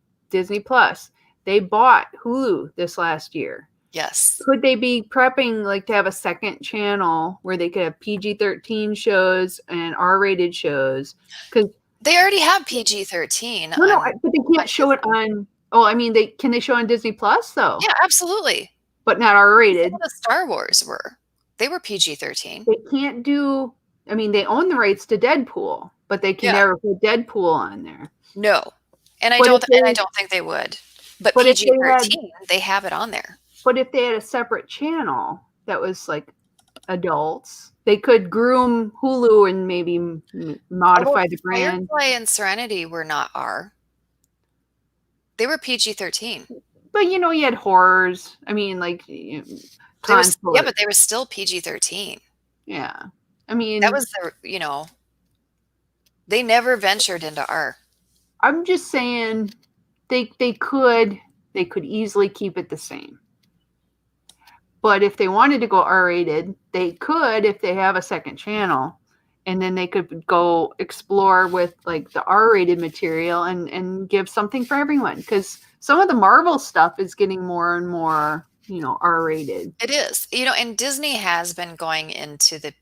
Plus. They bought Hulu this last year. Yes. Could they be prepping like to have a second channel where they could have PG-13 shows and R-rated shows? Because They already have PG-13 no, on but they can't show it Disney. on. Oh, I mean, they show on Disney Plus though, Yeah, absolutely. but not Some R-rated. of the Star Wars were. They were PG-13. They can't do. I mean, they own the rights to Deadpool, but they can Yeah. never put Deadpool on there. No. And But if I they don't think they would. But but if they had PG-13, they have it on there. but if they had a separate channel that was like adults, they could groom Hulu and maybe Oh, well, modify the brand. Firefly and Serenity were not R. They were PG-13. But you had horrors. I mean, like They were, yeah, conflict. but they were still PG-13. Yeah. I That mean, was they never ventured into R. I'm just saying they could easily keep it the same. But if they wanted to go R-rated, they could if they have a second channel. And then they could go explore with like the R-rated material and give something for everyone. Because some of the Marvel stuff is getting more and more, R-rated. It is. And Disney has been going into the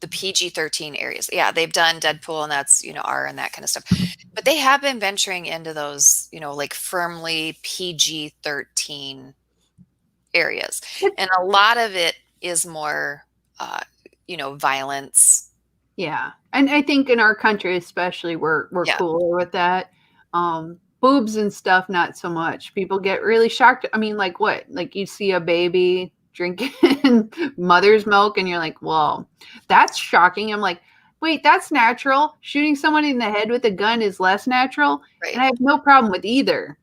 PG-13 areas. Yeah, they've done Deadpool and that's, R and that kind of stuff. But they have been venturing into those, like firmly PG-13 areas. And a lot of it is more violence. Yeah. And I think in our country especially we're Yeah. cooler with that. Boobs and stuff not so much. People get really shocked. I mean, like what? Like you see a baby drinking mother's milk and you're like, "Whoa. That's shocking." I'm like, "Wait, that's natural. Shooting someone in the head with a gun is less natural." Right. And I have no problem with either.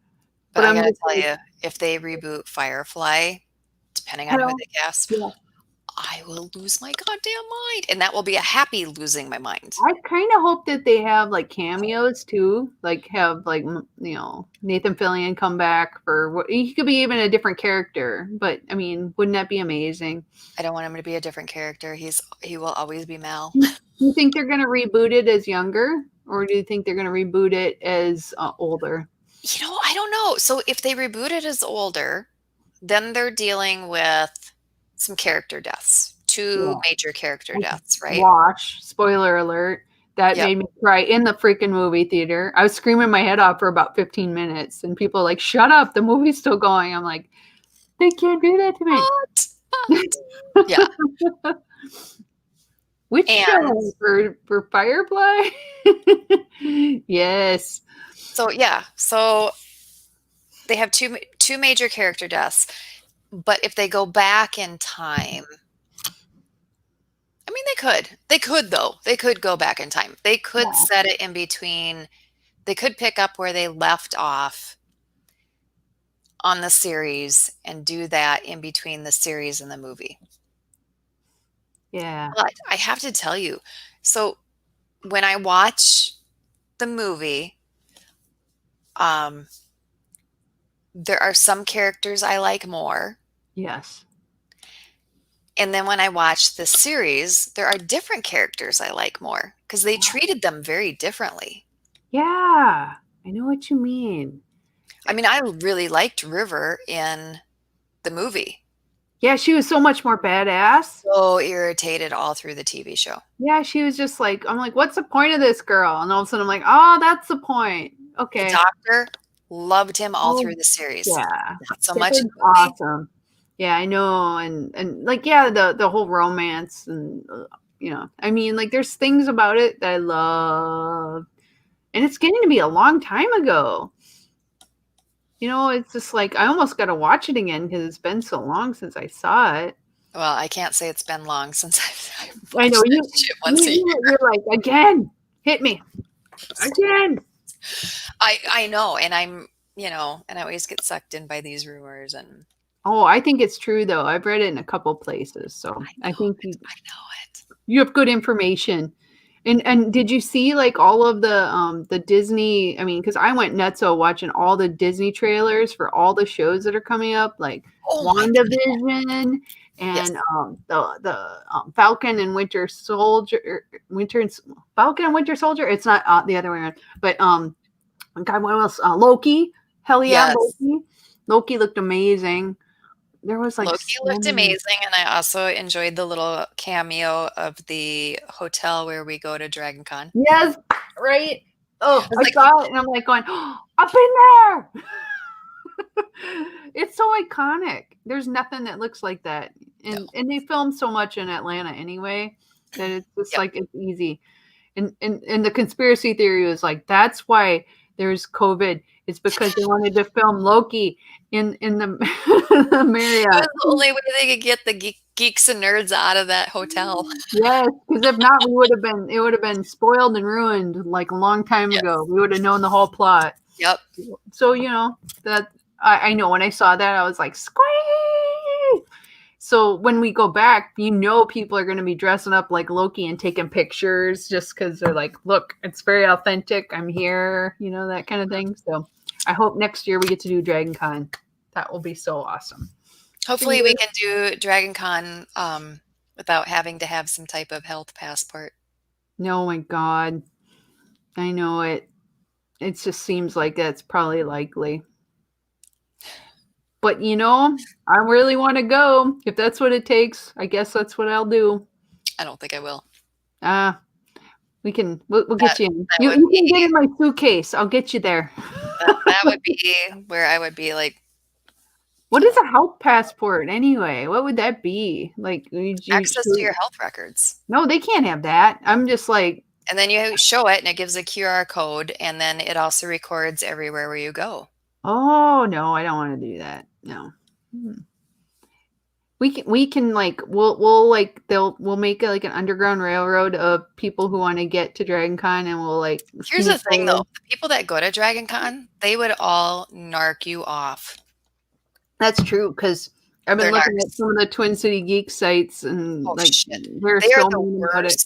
But I I'm gotta just tell like, you, if they reboot Firefly, depending on who hell, they cast, yeah. I will lose my goddamn mind. And that will be a happy losing my mind. I kind of hope that they have like cameos too, like have like Nathan Fillion come back for what he could be even a different character. But I mean, wouldn't that be amazing? I don't want him to be a different character. He will always be Mal. Do you think they're going to reboot it as younger, or do you think they're going to reboot it as older? I don't know. So if they reboot it as older, then they're dealing with some character deaths, two Yeah. major character deaths, right? Wash. Spoiler alert. That Yep. made me cry in the freaking movie theater. I was screaming my head off for about 15 minutes, and people are like, "Shut up! The movie's still going." I'm like, "They can't do that to me." But yeah. Which And show for Firefly? Yes. so yeah, so they have two major character deaths, but if they go back in time, I mean they could though. They could go back in time. They could Yeah. set it in between. They could pick up where they left off on the series and do that in between the series and the movie. Yeah. But I have to tell you, so when I watch the movie, there are some characters I like more. Yes. And then when I watch the series, there are different characters I like more because they treated them very differently. Yeah. I know what you mean. I mean, I really liked River in the movie. Yeah, she was so much more badass. So irritated all through the TV show. Yeah, she was just like, I'm like, what's the point of this girl? And all of a sudden I'm like, oh, that's the point. The Okay. doctor loved him all Oh, through the series. yeah. Not so That much in was the movie. awesome. Yeah, I know. And like, yeah, the whole romance and, I mean, like there's things about it that I love. And it's getting to be a long time ago. It's just like I almost got to watch it again because it's been so long since I saw it. Well, I can't say it's been long since I've I know watched that shit once a year. you're like, again, hit me again. I know, and and I always get sucked in by these rumors, and Oh, I think it's true though. I've read it in a couple places, so I I know think it. I know it. you have good information. And did you see like all of the Disney? I mean, because I went nutso watching all the Disney trailers for all the shows that are coming up, like Oh my God. WandaVision Yes. and the Falcon and Winter Soldier, Falcon and Winter Soldier. It's not the other way around, but God, what else? Loki. Hell yeah, Yes. Loki. Loki looked amazing. There was like Loki so looked many. amazing, and I also enjoyed the little cameo of the hotel where we go to Dragon Con. Yes, right. Oh, I was I like, saw it and I'm like going, oh, I've been there. It's so iconic. There's nothing that looks like that. no. And they film so much in Atlanta anyway that it's just Yep. like it's easy. And the conspiracy theory was like that's why there's COVID. It's because they wanted to film Loki in the, the It was Marriott. the only way they could get the geeks and nerds out of that hotel. Yes, because if not, it would have been spoiled and ruined like a long time ago. Yes. We would have known the whole plot. Yep. So that I know when I saw that I was like squee. So when we go back, people are going to be dressing up like Loki and taking pictures just because they're like, look, it's very authentic. I'm here, that kind of thing. So I hope next year we get to do Dragon Con. That will be so awesome. Hopefully we can do Dragon Con without having to have some type of health passport. No, my God. I know it. It just seems like that's probably likely. But I really want to go. If that's what it takes, I guess that's what I'll do. I don't think I will. We'll get you in. That You would you be can get in my suitcase. I'll get you there. that would be where I would be like, What is a health passport anyway? What would that be? Like access to your health records. no, they can't have that. I'm just like, And then you show it and it gives a QR code, and then it also records everywhere where you go. oh no, I don't want to do that. No. We can like we'll like we'll make like an underground railroad of people who want to get to Dragon Con and we'll like Here's the sneak thing over. though, the people that go to Dragon Con, they would all narc you off. That's true because I've been They're looking at narcs. some of the Twin City Geek sites and Oh like shit. they're They are so the mean about it.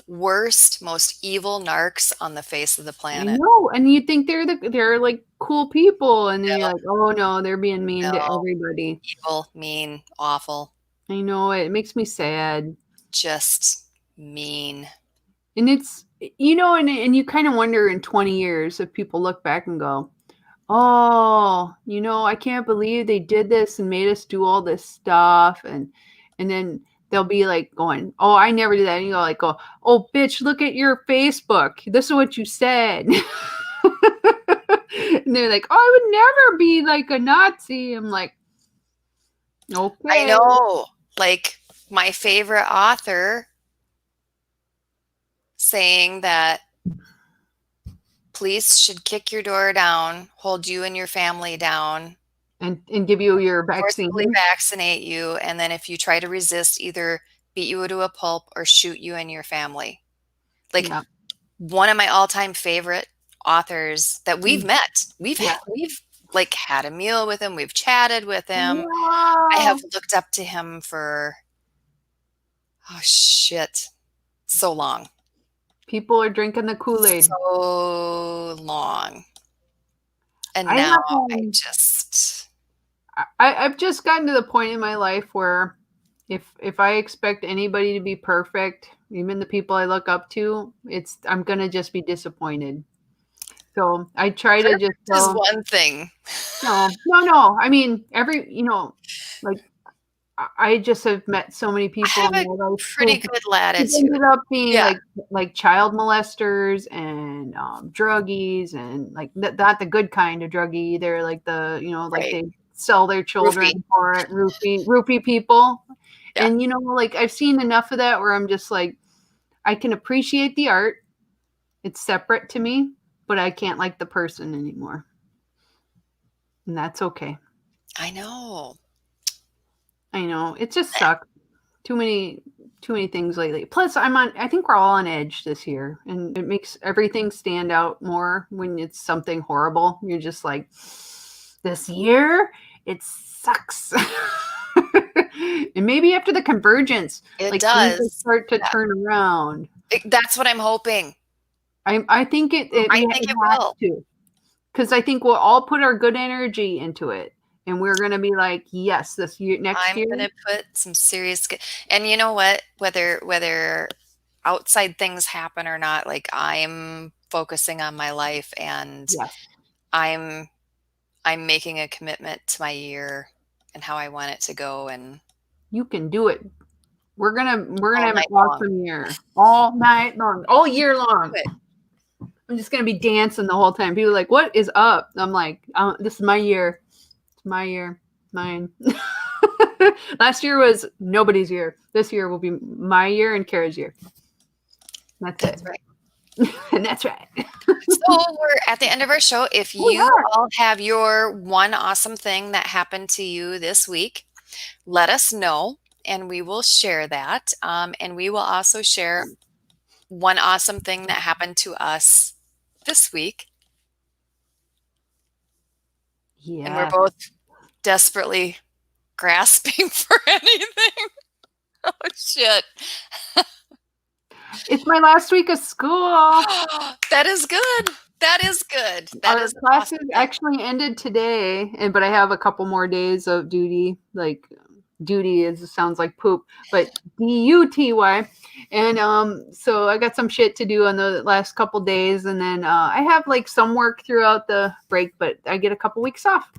worst, most evil narcs on the face of the I planet. know, and you think they're like cool people, and then you're No, like, oh no, they're being mean to no, everybody. evil, mean, awful, I know it. It makes me sad, just mean. and it's and you kind of wonder in 20 years if people look back and go, oh, I can't believe they did this and made us do all this stuff, and then they'll be like going, oh, I never did that, and you go, oh, bitch, look at your Facebook. This is what you said. And they're like, oh, I would never be like a Nazi. I'm like, I okay. know, like my favorite author saying that police should kick your door down, hold you and your family down, And give you your vaccine. forcibly vaccinate you, and then if you try to resist, either beat you to a pulp or shoot you and your family. Like Yeah. one of my all-time favorite authors that we've met. We've like had a meal with him, we've chatted with him. I have Wow. looked up to him for oh shit, so long. People are drinking the Kool-Aid. So long. And I now have I've just gotten to the point in my life where if I expect anybody to be perfect, even the people I look up to, I'm gonna just be disappointed. So I try to just this is one thing. no. I mean, like I just have met so many I people have in a my life pretty good who latitude. ended up being Yeah, like child molesters and druggies and like not the good kind of druggie either. Like like right. they sell their children Roofie. for it, roofie people. Yeah. And like I've seen enough of that where I'm just like, I can appreciate the art. It's separate to me. but I can't like the person anymore. And that's okay. I know. I know. It just sucks. Too many things lately. Plus I think we're all on edge this year, and it makes everything stand out more when it's something horrible. You're just like, this year it sucks. And maybe after the convergence, It like things will does. start to Yeah. turn around. That's what I'm hoping. I think I it think it has will. to, because I think we'll all put our good energy into it, and we're gonna be like, yes, this year, next I'm year, gonna put some serious and you know what? Whether outside things happen or not, like I'm focusing on my life and yes, I'm I'm making a commitment to my year and how I want it to go and you can do it. We're gonna all have an night long. awesome year, all night long, all year Do long. it. I'm just gonna be dancing the whole time. People are like, "What is up?" I'm like, "This is my year. It's my year, mine." Last year was nobody's year. This year will be my year and Kara's year. That's it, That's right. and that's right. So we're at the end of our show. If We you are. all have your one awesome thing that happened to you this week, let us know and we will share that. And we will also share one awesome thing that happened to us this week. And we're Yeah, both desperately grasping for anything. Oh, shit. it's my last week of school. That is good. That is good. That Our is an classes awesome thing. actually ended today, but I have a couple more days of duty. Like duty is sounds like poop, but DUTY. And so I got some shit to do on the last couple days, and then I have like some work throughout the break, but I get a couple weeks off.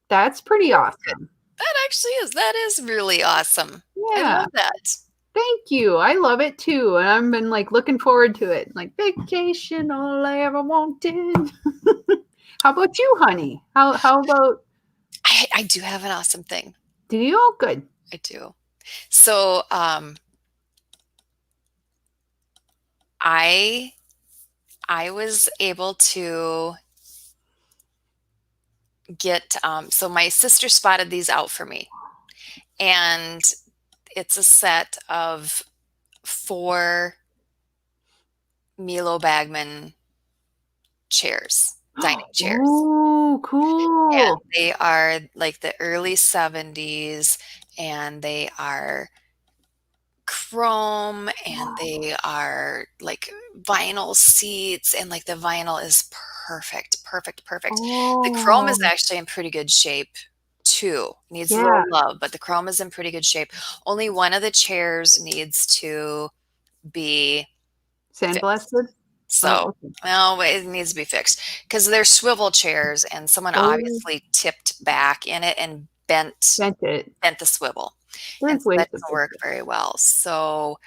That's pretty awesome. That actually is. That is really awesome. I Yeah. love that. Thank you. I love it too. And I've been like looking forward to it. Like vacation, all I ever wanted. How about you, honey? How about I do have an awesome thing. do you? Oh, good. I do. So I was able to get so my sister spotted these out for me. And it's a set of 4 Milo Bagman chairs, dining chairs. Oh, And cool. they are like the early 70s and they are chrome and they are like vinyl seats and like the vinyl is perfect, perfect, perfect. The chrome is Oh, actually in pretty good shape too. Needs a yeah. little love, but the chrome is in pretty good shape. Only one of the chairs needs to be fixed. Sandblasted? So, Oh, okay. well, it needs to be fixed because they're swivel chairs and someone Oh, obviously tipped back in it and sent it. bent the swivel. And There's so ways that to doesn't fix work it. very well. So,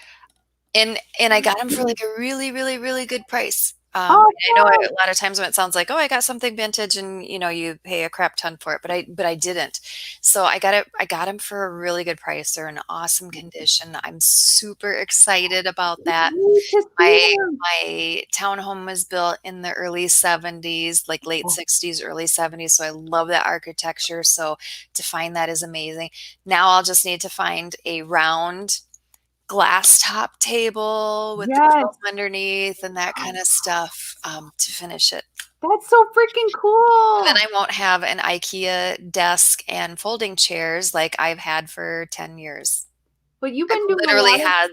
and I got them for like a really, really, really good price. Oh, I know cool. a lot of times when it sounds like, oh, I got something vintage and you know, you pay a crap ton for it, but I didn't. So I got them for a really good price. They're in awesome condition. I'm super excited about that. Need to see My them. my townhome was built in the early 70s, like late Oh, 60s, early 70s. So I love that architecture. So to find that is amazing. Now I'll just need to find a round glass top table with the yes. chrome underneath and that kind of stuff to finish it. That's so freaking Then cool. I won't have an IKEA desk and folding chairs like I've had for 10 years. But you've I've been doing a literally lot of had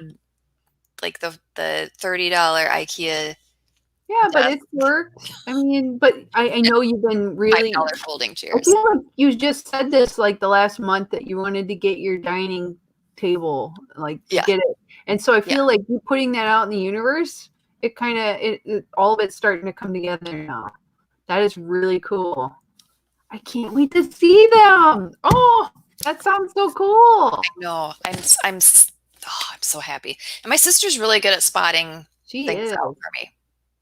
like the $30 IKEA yeah, but desk, it's worked. I mean, but I know you've been really $5 folding I chairs. feel like you just said this like the last month that you wanted to get your dining table, like to Yeah, get it. And so I yeah. feel like you putting that out in the universe, it kind of all of it's starting to come together now. That is really cool. I can't wait to see them. Oh, that sounds so cool. No, I'm so happy. And my sister's really good at spotting She things is. out for me.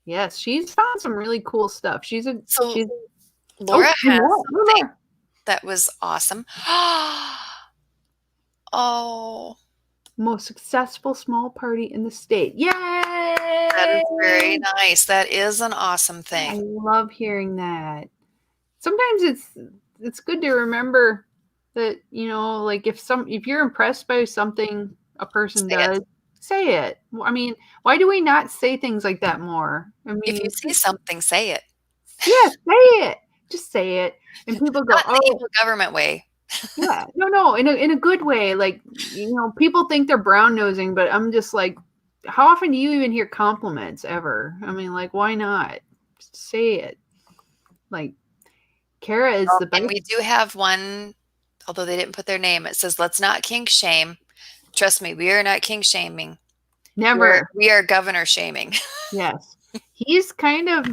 Yes, she's found some really cool stuff. So She's Laura oh, you has know, something that was awesome. Oh, most successful small party in the state. Yay! That is very nice. That is an awesome I thing. love hearing that. Sometimes it's good to remember that, like if you're impressed by something a person Say it. does, say it. I mean, why do we not say things like that more? I If you mean, see something, say it. yeah, say it. Just say it. And people go, Not in the "Oh, evil government way. yeah. No, in a good way." Like, people think they're brown nosing, but I'm just like, how often do you even hear compliments ever? I mean, like, why not? Just say it. Like, Cara is the best. And we do have one, although they didn't put their name, it says, let's not kink shame. Trust me, we are not kink shaming. Never. We are governor shaming. Yes. He's kind of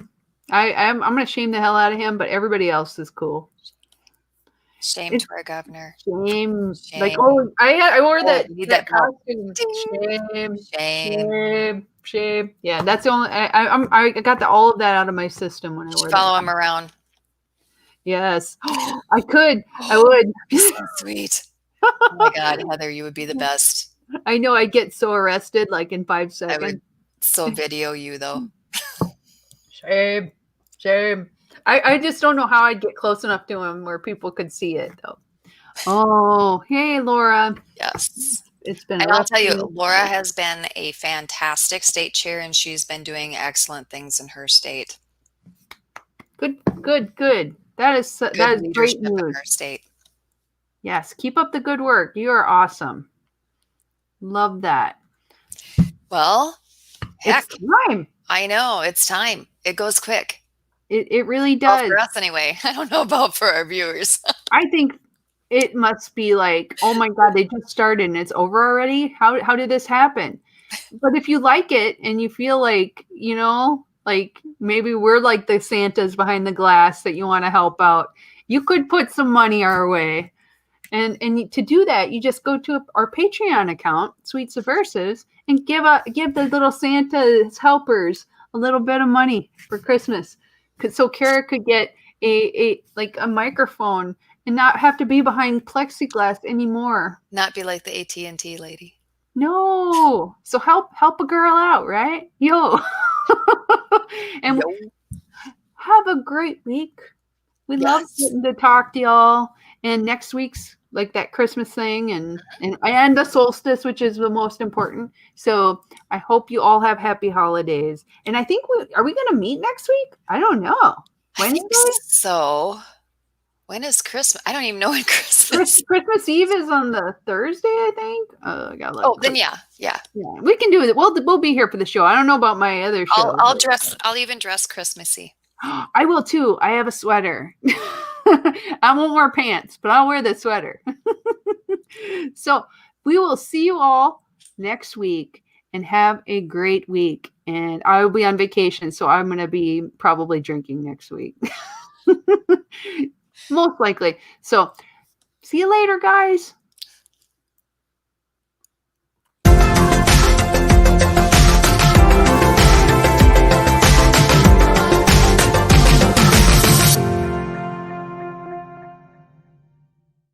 I'm gonna shame the hell out of him, but everybody else is cool. Shame It's to our governor. shame. Like, Shame. oh, I wore Oh, that we need that that note. costume. Ding. Shame, Shame. shame. Yeah, that's the only I got all of that out of my system when I You should wore that. follow him around. Yes. I could. I would. Be so sweet. Oh my God, Heather, you would be the best. I know I'd get so arrested like in 5 I seconds. would so video you though. Shame. Shame. I just don't know how I'd get close enough to him where people could see it though. Oh, hey Laura. Yes. It's been a And I'll rough tell you, week. Laura has been a fantastic state chair and she's been doing excellent things in her state. Good. That is Good great leadership in news. her state. Yes, keep up the good work. You are awesome. Love that. Well, heck, It's time. I know, it's time. It goes quick. It really Well, does. for us anyway. I don't know about for our viewers. I think it must be like, oh my God, they just started and it's over already. How did this happen? But if you like it and you feel like, like maybe we're like the Santas behind the glass that you want to help out, you could put some money our way. And to do that, you just go to our Patreon account, Sweet Subversives, and give the little Santa's helpers a little bit of money for Christmas, so Cara could get a microphone and not have to be behind plexiglass anymore. Not be like the AT&T lady. No, so help a girl out, right? Yo, and have a great week. We love getting to talk to y'all. And next week's like that Christmas thing and the solstice, which is the most important. So I hope you all have happy holidays. And I think are we going to meet next week? I don't know. Wednesday? I think so. When is Christmas? I don't even know when Christmas. Christmas Eve is on the Thursday, I think. I got oh, then yeah. We can do it. We'll be here for the show. I don't know about my other show. I'll even dress Christmassy. I will too. I have a sweater. I won't wear pants, but I'll wear the sweater. So we will see you all next week and have a great week. And I will be on vacation, so I'm going to be probably drinking next week. Most likely. So see you later, guys.